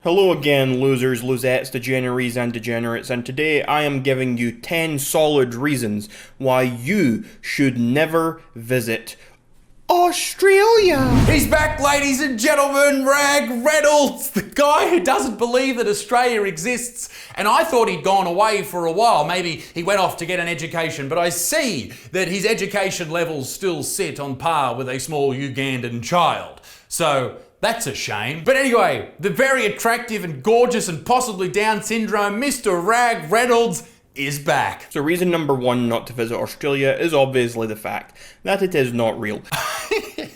Hello again, losers, losettes, degeneres, and degenerates, and today I am giving you 10 solid reasons why you should never visit Australia. He's back, ladies and gentlemen, Rag Reynolds, the guy who doesn't believe that Australia exists. And I thought he'd gone away for a while. Maybe he went off to get an education, but I see that his education levels still sit on par with a small Ugandan child. So that's a shame. But anyway, the very attractive and gorgeous and possibly Down syndrome Mr. Rag Reynolds is back. So reason number one not to visit Australia is obviously the fact that it is not real.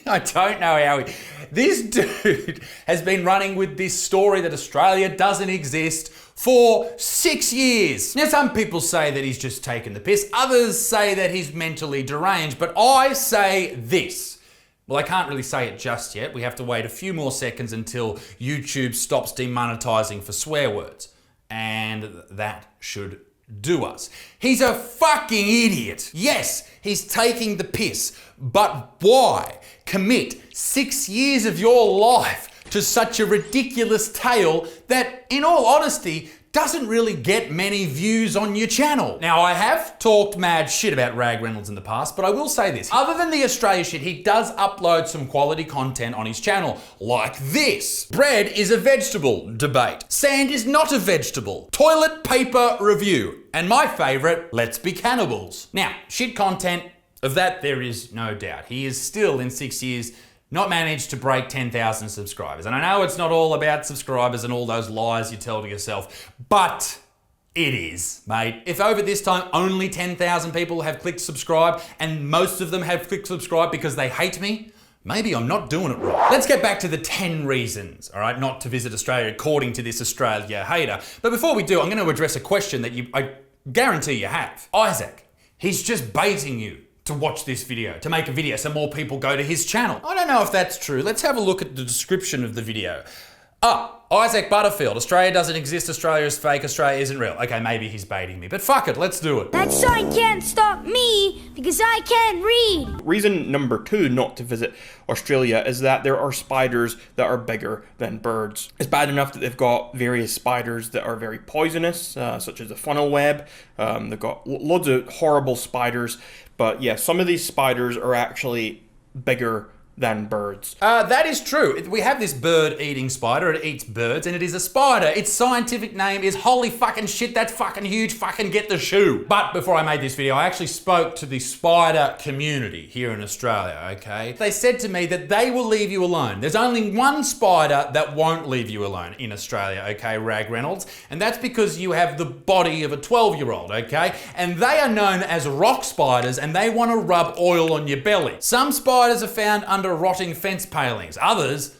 I don't know how this dude has been running with this story that Australia doesn't exist for 6 years. Now, some people say that he's just taken the piss. Others say that he's mentally deranged. But I say this. Well, I can't really say it just yet. We have to wait a few more seconds until YouTube stops demonetizing for swear words. And that should do us. He's a fucking idiot. Yes, he's taking the piss. But why commit 6 years of your life to such a ridiculous tale that, in all honesty, doesn't really get many views on your channel? Now, I have talked mad shit about Rag Reynolds in the past, but I will say this. Other than the Australia shit, he does upload some quality content on his channel, like this. Bread is a vegetable debate. Sand is not a vegetable. Toilet paper review. And my favorite, let's be cannibals. Now, shit content, of that there is no doubt. He is still, in 6 years, not managed to break 10,000 subscribers. And I know it's not all about subscribers and all those lies you tell to yourself, but it is, mate. If over this time only 10,000 people have clicked subscribe and most of them have clicked subscribe because they hate me, maybe I'm not doing it right. Let's get back to the 10 reasons, all right, not to visit Australia according to this Australia hater. But before we do, I'm going to address a question that I guarantee you have. Isaac, he's just baiting you to watch this video, to make a video so more people go to his channel. I don't know if that's true. Let's have a look at the description of the video. Isaac Butterfield, Australia doesn't exist, Australia is fake, Australia isn't real. Okay, maybe he's baiting me, but fuck it, let's do it. That sign can't stop me because I can't read. Reason number two not to visit Australia is that there are spiders that are bigger than birds. It's bad enough that they've got various spiders that are very poisonous, such as the funnel web. They've got loads of horrible spiders, but yeah, some of these spiders are actually bigger than birds. That is true. We have this bird-eating spider. It eats birds, and it is a spider. Its scientific name is holy fucking shit, that's fucking huge, fucking get the shoe. But before I made this video, I actually spoke to the spider community here in Australia, okay? They said to me that they will leave you alone. There's only one spider that won't leave you alone in Australia, okay, Rag Reynolds? And that's because you have the body of a 12-year-old, okay? And they are known as rock spiders, and they want to rub oil on your belly. Some spiders are found under rotting fence palings, others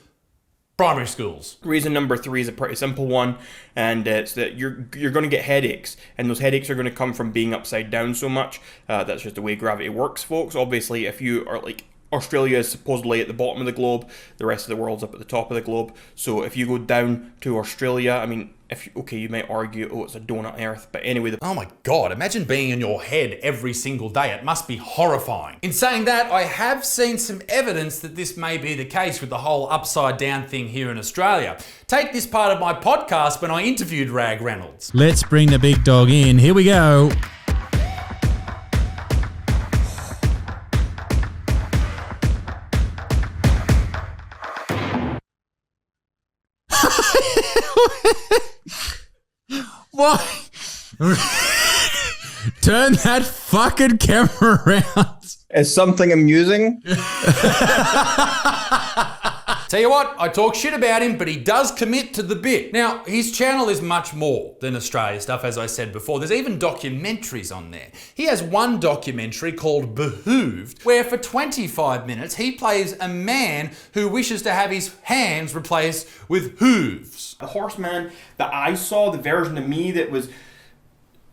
primary schools. Reason number three is a pretty simple one, and it's that you're going to get headaches, and those headaches are going to come from being upside down so much. That's just the way gravity works, folks. Obviously, if you are like, Australia is supposedly at the bottom of the globe, the rest of the world's up at the top of the globe. So if you go down to Australia, I mean, you might argue, oh, it's a donut Earth, but anyway. Oh my God, imagine being in your head every single day. It must be horrifying. In saying that, I have seen some evidence that this may be the case with the whole upside down thing here in Australia. Take this part of my podcast when I interviewed Rag Reynolds. Let's bring the big dog in. Here we go. Why? Turn that fucking camera around. Is something amusing? Tell you what, I talk shit about him, but he does commit to the bit. Now, his channel is much more than Australia stuff, as I said before. There's even documentaries on there. He has one documentary called Behooved, where for 25 minutes, he plays a man who wishes to have his hands replaced with hooves. The horseman that I saw, the version of me that was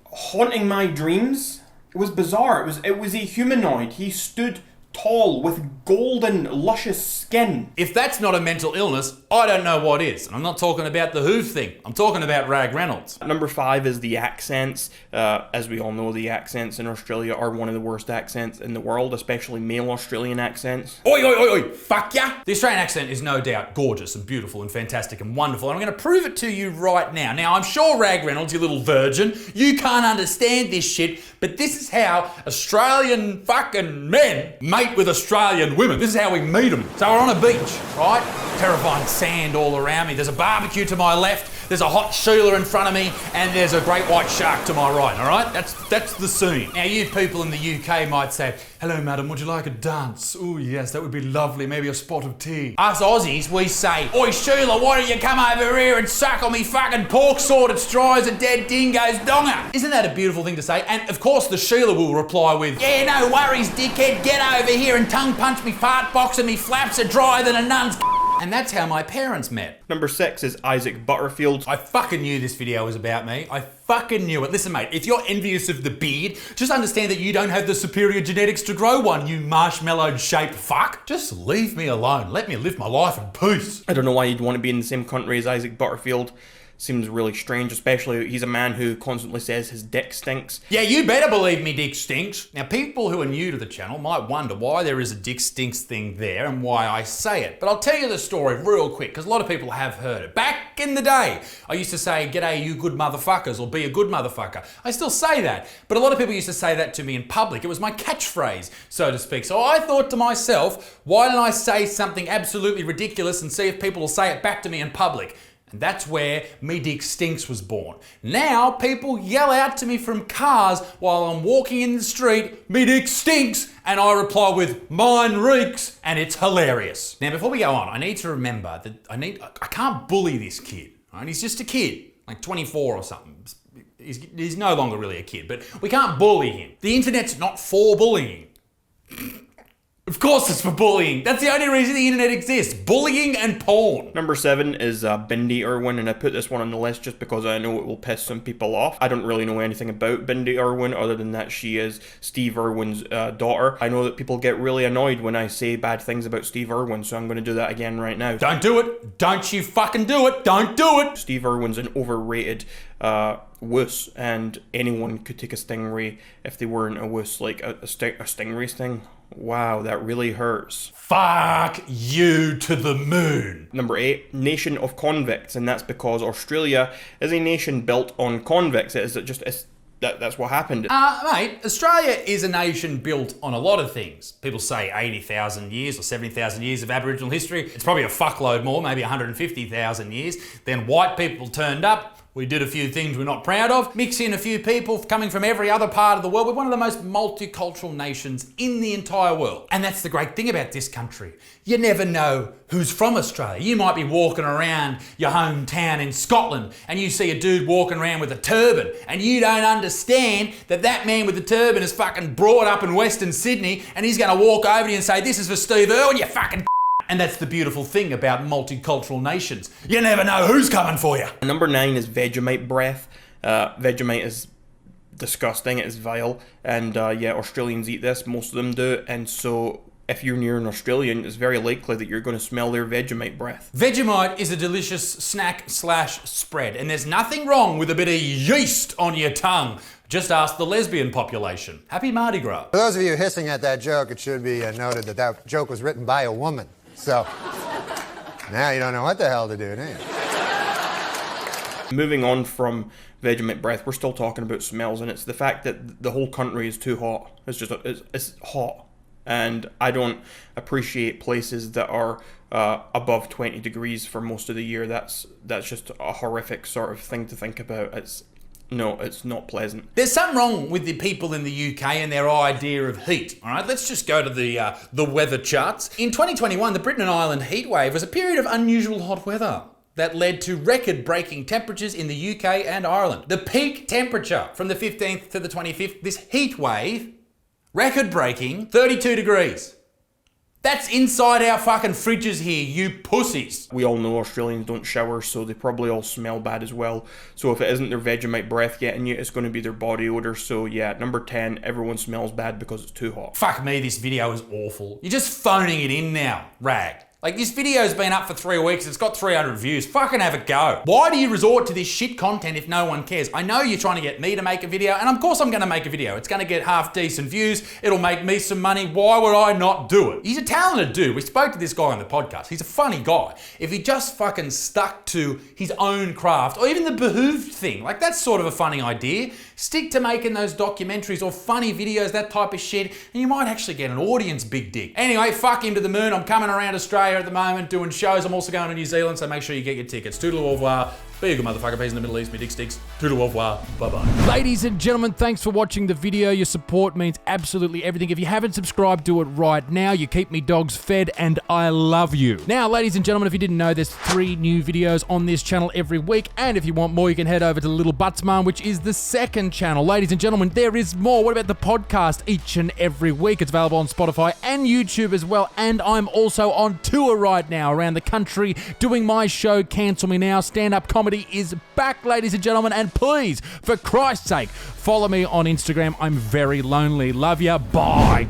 haunting my dreams, it was bizarre. It was a humanoid. He stood tall, with golden, luscious skin. If that's not a mental illness, I don't know what is. And I'm not talking about the Who thing. I'm talking about Rag Reynolds. Number 5 is the accents. As we all know, the accents in Australia are one of the worst accents in the world, especially male Australian accents. Oi, oi, oi, oi, fuck ya! The Australian accent is no doubt gorgeous and beautiful and fantastic and wonderful, and I'm going to prove it to you right now. Now, I'm sure, Rag Reynolds, you little virgin, you can't understand this shit, but this is how Australian fucking men mate with Australian women. This is how we meet them. So we're on a beach, right? Terrifying sand all around me. There's a barbecue to my left, there's a hot Sheila in front of me, and there's a great white shark to my right, all right? That's the scene. Now, you people in the UK might say, hello, madam, would you like a dance? Oh, yes, that would be lovely. Maybe a spot of tea. Us Aussies, we say, oi, Sheila, why don't you come over here and suck on me fucking pork sword? It's dry as a dead dingo's donger. Isn't that a beautiful thing to say? And, of course, the Sheila will reply with, yeah, no worries, dickhead. Get over here and tongue punch me fart box and me flaps are drier than a nun's. And that's how my parents met. Number 6 is Isaac Butterfield. I fucking knew this video was about me. I fucking knew it. Listen, mate, if you're envious of the beard, just understand that you don't have the superior genetics to grow one, you marshmallow-shaped fuck. Just leave me alone. Let me live my life in peace. I don't know why you'd want to be in the same country as Isaac Butterfield. Seems really strange, especially he's a man who constantly says his dick stinks. Yeah, you better believe me dick stinks. Now, people who are new to the channel might wonder why there is a dick stinks thing there and why I say it. But I'll tell you the story real quick, because a lot of people have heard it. Back in the day, I used to say, g'day you good motherfuckers, or be a good motherfucker. I still say that, but a lot of people used to say that to me in public. It was my catchphrase, so to speak. So I thought to myself, why don't I say something absolutely ridiculous and see if people will say it back to me in public? And that's where Me Dick Stinks was born. Now people yell out to me from cars while I'm walking in the street, Me Dick Stinks, and I reply with, mine reeks, and it's hilarious. Now before we go on, I need to remember that I can't bully this kid, right? He's just a kid, like 24 or something. He's no longer really a kid, but we can't bully him. The internet's not for bullying. Of course it's for bullying. That's the only reason the internet exists. Bullying and porn. Number 7 is Bindi Irwin, and I put this one on the list just because I know it will piss some people off. I don't really know anything about Bindi Irwin other than that she is Steve Irwin's daughter. I know that people get really annoyed when I say bad things about Steve Irwin, so I'm going to do that again right now. Don't do it. Don't you fucking do it. Don't do it. Steve Irwin's an overrated wuss, and anyone could take a stingray if they weren't a wuss, like a stingray sting. Wow, that really hurts. Fuck you to the moon. Number 8, nation of convicts, and that's because Australia is a nation built on convicts. That's what happened. Mate, Australia is a nation built on a lot of things. People say 80,000 years or 70,000 years of Aboriginal history. It's probably a fuckload more, maybe 150,000 years. Then white people turned up. We did a few things we're not proud of. Mix in a few people coming from every other part of the world. We're one of the most multicultural nations in the entire world. And that's the great thing about this country. You never know who's from Australia. You might be walking around your hometown in Scotland and you see a dude walking around with a turban and you don't understand that that man with the turban is fucking brought up in Western Sydney and he's gonna walk over to you and say, this is for Steve Irwin, you fucking. And that's the beautiful thing about multicultural nations. You never know who's coming for you. Number 9 is Vegemite Breath. Vegemite is disgusting, it is vile, and yeah, Australians eat this, most of them do, and so if you're near an Australian, it's very likely that you're going to smell their Vegemite breath. Vegemite is a delicious snack/spread, and there's nothing wrong with a bit of yeast on your tongue. Just ask the lesbian population. Happy Mardi Gras. For those of you hissing at that joke, it should be noted that that joke was written by a woman. So, now you don't know what the hell to do, do you? Moving on from Vegemite Breath, we're still talking about smells, and it's the fact that the whole country is too hot. It's hot. And I don't appreciate places that are above 20 degrees for most of the year. That's just a horrific sort of thing to think about. It's not pleasant. There's something wrong with the people in the UK and their idea of heat. All right, let's just go to the weather charts. In 2021, the Britain and Ireland heatwave was a period of unusual hot weather that led to record-breaking temperatures in the UK and Ireland. The peak temperature from the 15th to the 25th, this heat wave, record-breaking 32 degrees. That's inside our fucking fridges here, you pussies. We all know Australians don't shower, so they probably all smell bad as well. So if it isn't their Vegemite breath getting you, it's going to be their body odor. So yeah, number 10, everyone smells bad because it's too hot. Fuck me, this video is awful. You're just phoning it in now, rag. Like, this video's been up for 3 weeks, it's got 300 views. Fucking have a go. Why do you resort to this shit content if no one cares? I know you're trying to get me to make a video, and of course I'm gonna make a video. It's gonna get half decent views, it'll make me some money. Why would I not do it? He's a talented dude. We spoke to this guy on the podcast. He's a funny guy. If he just fucking stuck to his own craft, or even the behooved thing, like that's sort of a funny idea. Stick to making those documentaries or funny videos, that type of shit, and you might actually get an audience, big dick. Anyway, fuck him to the moon. I'm coming around Australia at the moment doing shows. I'm also going to New Zealand, so make sure you get your tickets. Toodle au revoir. Be a good motherfucker. Peace in the Middle East. Me dick sticks. Toodle au revoir. Bye-bye. Ladies and gentlemen, thanks for watching the video. Your support means absolutely everything. If you haven't subscribed, do it right now. You keep me dogs fed, and I love you. Now, ladies and gentlemen, if you didn't know, there's 3 new videos on this channel every week, and if you want more, you can head over to Little Butts Mom, which is the second channel. Ladies and gentlemen, there is more. What about the podcast each and every week? It's available on Spotify and YouTube as well, and I'm also on tour right now around the country doing my show, Cancel Me Now. Stand-up comedy is back, ladies and gentlemen, and please, for Christ's sake, follow me on Instagram. I'm very lonely. Love ya. Bye.